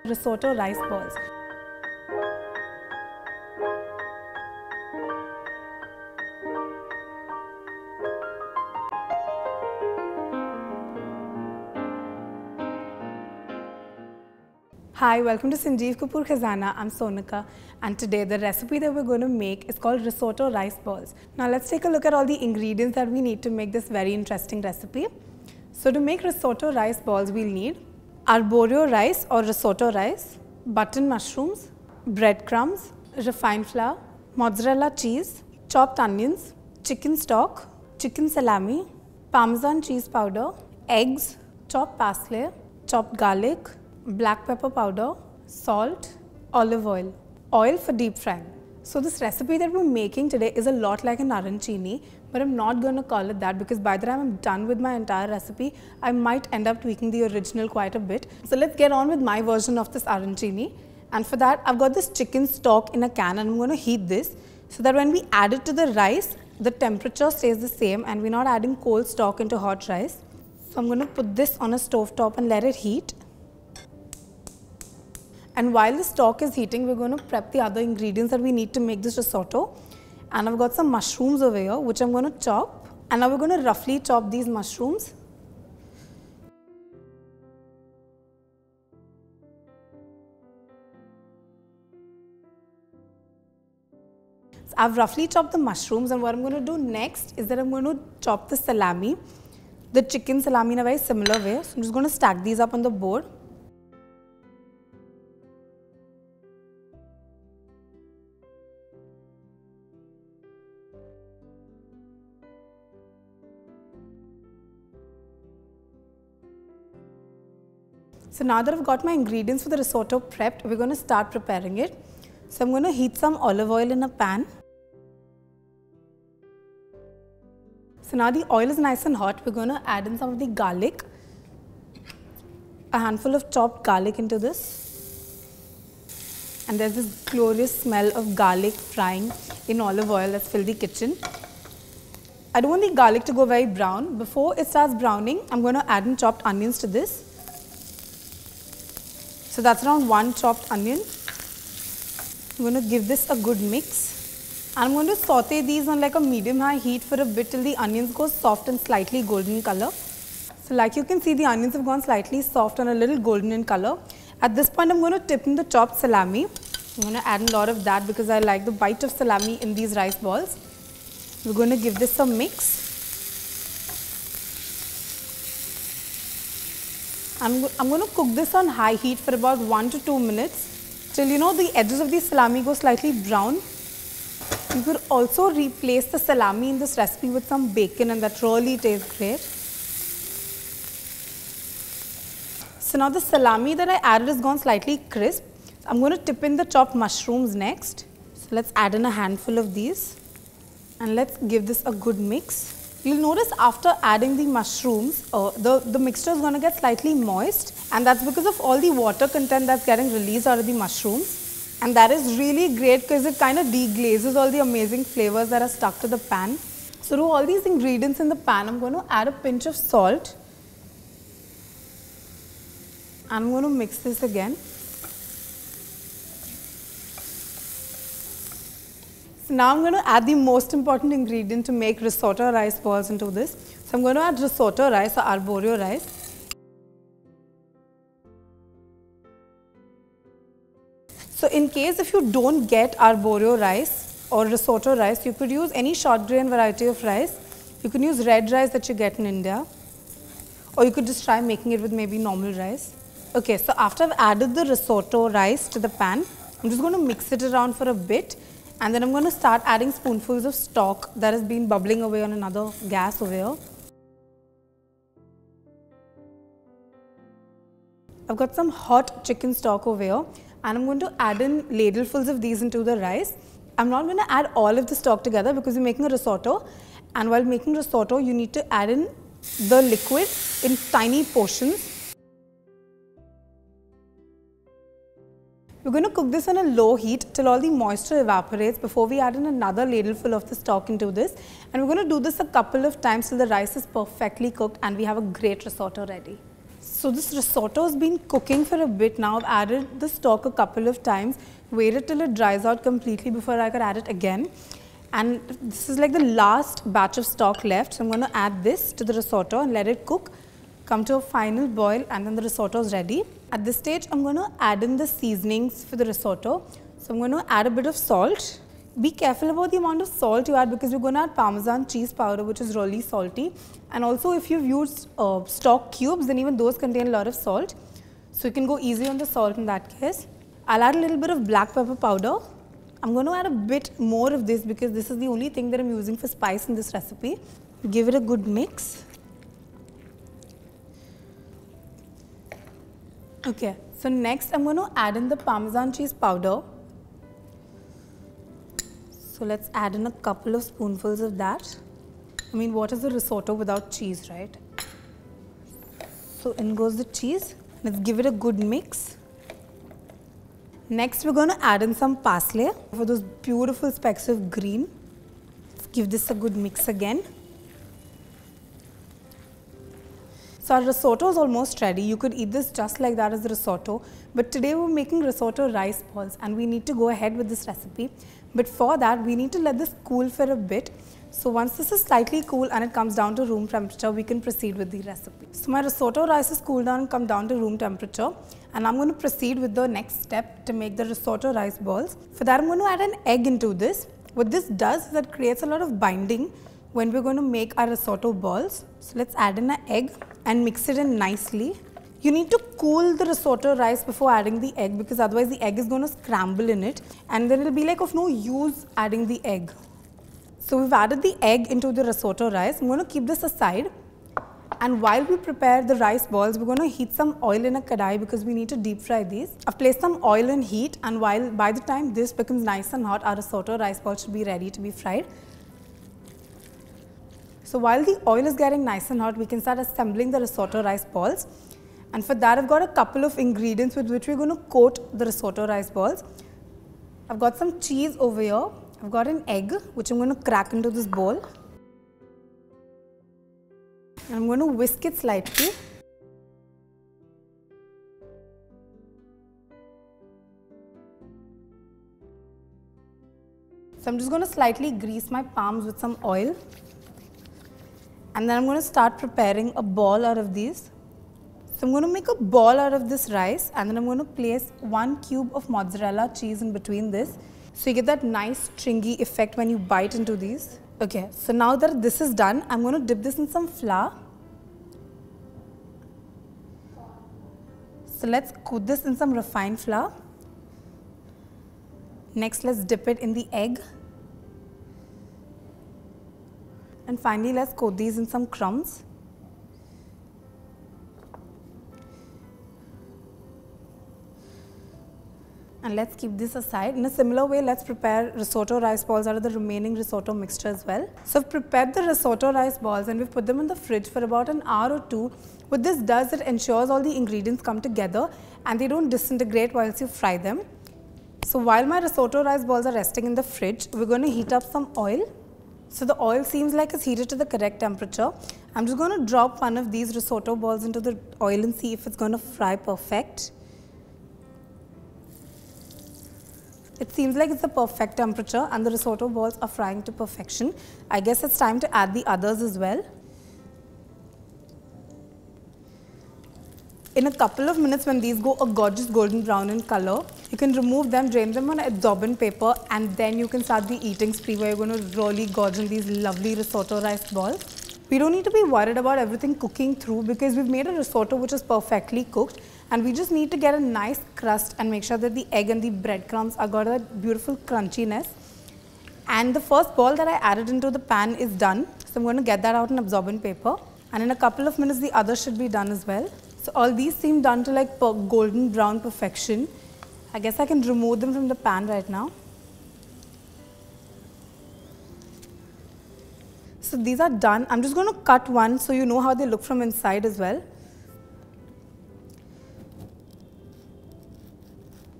Risotto rice balls. Hi, welcome to Sanjeev Kapoor Khazana. I'm Sonika, and today the recipe that we're going to make is called risotto rice balls. Now let's take a look at all the ingredients that we need to make this very interesting recipe. So to make risotto rice balls, we'll need arborio rice or risotto rice, button mushrooms, breadcrumbs, refined flour, mozzarella cheese, chopped onions, chicken stock, chicken salami, parmesan cheese powder, eggs, chopped parsley, chopped garlic, black pepper powder, salt, olive oil, oil for deep frying. So this recipe that we're making today is a lot like an arancini, but I'm not going to call it that because by the time I'm done with my entire recipe, I might end up tweaking the original quite a bit. So let's get on with my version of this arancini. And for that, I've got this chicken stock in a can and I'm going to heat this so that when we add it to the rice, the temperature stays the same and we're not adding cold stock into hot rice. So I'm going to put this on a stove top and let it heat. And while the stock is heating, we're going to prep the other ingredients that we need to make this risotto. And I've got some mushrooms over here, which I'm going to chop. And now we're going to roughly chop these mushrooms. So I've roughly chopped the mushrooms, and what I'm going to do next is that I'm going to chop the salami, the chicken salami in a very similar way. So I'm just going to stack these up on the board. So now that I've got my ingredients for the risotto prepped, we're going to start preparing it. So I'm going to heat some olive oil in a pan. So now the oil is nice and hot, we're going to add in some of the garlic, a handful of chopped garlic into this. And there's this glorious smell of garlic frying in olive oil that's filled the kitchen. I don't want the garlic to go very brown. Before it starts browning, I'm going to add in chopped onions to this. So that's around 1 chopped onion. I'm going to give this a good mix. And I'm going to saute these on like a medium-high heat for a bit till the onions go soft and slightly golden in color. So like you can see, the onions have gone slightly soft and a little golden in color. At this point, I'm going to tip in the chopped salami. I'm going to add a lot of that because I like the bite of salami in these rice balls. We're going to give this a mix. I'm going to cook this on high heat for about 1 to 2 minutes till the edges of the salami go slightly brown. You could also replace the salami in this recipe with some bacon and that really tastes great. So now the salami that I added has gone slightly crisp. I'm going to tip in the chopped mushrooms next. So let's add in a handful of these and let's give this a good mix. You'll notice after adding the mushrooms, the mixture is going to get slightly moist, and that's because of all the water content that's getting released out of the mushrooms. And that is really great because it kind of deglazes all the amazing flavors that are stuck to the pan. So to all these ingredients in the pan, I'm going to add a pinch of salt. And I'm going to mix this again. So now I'm going to add the most important ingredient to make risotto rice balls into this. So I'm going to add risotto rice or arborio rice. So in case if you don't get arborio rice or risotto rice, you could use any short grain variety of rice. You can use red rice that you get in India, or you could just try making it with maybe normal rice. Okay, so after I've added the risotto rice to the pan, I'm just going to mix it around for a bit. And then I'm going to start adding spoonfuls of stock that has been bubbling away on another gas over here. I've got some hot chicken stock over here and I'm going to add in ladlefuls of these into the rice. I'm not going to add all of the stock together because we're making a risotto, and while making risotto you need to add in the liquid in tiny portions. We're going to cook this on a low heat till all the moisture evaporates before we add in another ladleful of the stock into this. And we're going to do this a couple of times till the rice is perfectly cooked and we have a great risotto ready. So this risotto has been cooking for a bit now. I've added the stock a couple of times, waited till it dries out completely before I could add it again. And this is like the last batch of stock left. So I'm going to add this to the risotto and let it cook, come to a final boil, and then the risotto is ready. At this stage, I'm going to add in the seasonings for the risotto. So I'm going to add a bit of salt. Be careful about the amount of salt you add because we're going to add Parmesan cheese powder, which is really salty. And also if you've used stock cubes, then even those contain a lot of salt. So you can go easy on the salt in that case. I'll add a little bit of black pepper powder. I'm going to add a bit more of this because this is the only thing that I'm using for spice in this recipe. Give it a good mix. Okay, so next I'm going to add in the Parmesan cheese powder. So let's add in a couple of spoonfuls of that. I mean, what is a risotto without cheese, right? So in goes the cheese. Let's give it a good mix. Next, we're going to add in some parsley for those beautiful specks of green. Let's give this a good mix again. So our risotto is almost ready. You could eat this just like that as a risotto. But today we're making risotto rice balls and we need to go ahead with this recipe. But for that, we need to let this cool for a bit. So once this is slightly cool and it comes down to room temperature, we can proceed with the recipe. So my risotto rice is cooled down and come down to room temperature. And I'm going to proceed with the next step to make the risotto rice balls. For that, I'm going to add an egg into this. What this does is it creates a lot of binding when we're going to make our risotto balls. So let's add in an egg and mix it in nicely. You need to cool the risotto rice before adding the egg because otherwise the egg is going to scramble in it and then it'll be like of no use adding the egg. So we've added the egg into the risotto rice. I'm going to keep this aside, and while we prepare the rice balls, we're going to heat some oil in a kadai because we need to deep fry these. I've placed some oil in heat, and by the time this becomes nice and hot, our risotto rice balls should be ready to be fried. So while the oil is getting nice and hot, we can start assembling the risotto rice balls. And for that, I've got a couple of ingredients with which we're going to coat the risotto rice balls. I've got some cheese over here. I've got an egg, which I'm going to crack into this bowl. And I'm going to whisk it slightly. So I'm just going to slightly grease my palms with some oil. And then I'm going to start preparing a ball out of these. So I'm going to make a ball out of this rice and then I'm going to place 1 cube of mozzarella cheese in between this. So you get that nice stringy effect when you bite into these. Okay, so now that this is done, I'm going to dip this in some flour. So let's coat this in some refined flour. Next, let's dip it in the egg. And finally, let's coat these in some crumbs. And let's keep this aside. In a similar way, let's prepare risotto rice balls out of the remaining risotto mixture as well. So I've prepared the risotto rice balls and we've put them in the fridge for about an hour or two. What this does, it ensures all the ingredients come together and they don't disintegrate whilst you fry them. So while my risotto rice balls are resting in the fridge, we're going to heat up some oil. So the oil seems like it's heated to the correct temperature. I'm just going to drop one of these risotto balls into the oil and see if it's going to fry perfect. It seems like it's the perfect temperature and the risotto balls are frying to perfection. I guess it's time to add the others as well. In a couple of minutes, when these go a gorgeous golden brown in color, you can remove them, drain them on absorbent paper, and then you can start the eating spree where you're going to really gorge on these lovely risotto rice balls. We don't need to be worried about everything cooking through because we've made a risotto which is perfectly cooked, and we just need to get a nice crust and make sure that the egg and the breadcrumbs are got a beautiful crunchiness. And the first ball that I added into the pan is done. So I'm going to get that out in absorbent paper, and in a couple of minutes the other should be done as well. So all these seem done to like golden brown perfection. I guess I can remove them from the pan right now. So these are done. I'm just going to cut one so you know how they look from inside as well.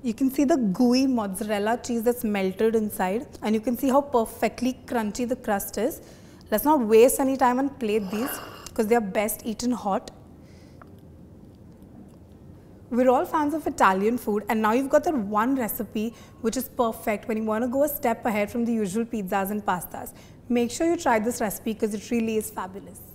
You can see the gooey mozzarella cheese that's melted inside, and you can see how perfectly crunchy the crust is. Let's not waste any time and plate these because they are best eaten hot. We're all fans of Italian food, and now you've got that one recipe which is perfect when you want to go a step ahead from the usual pizzas and pastas. Make sure you try this recipe because it really is fabulous.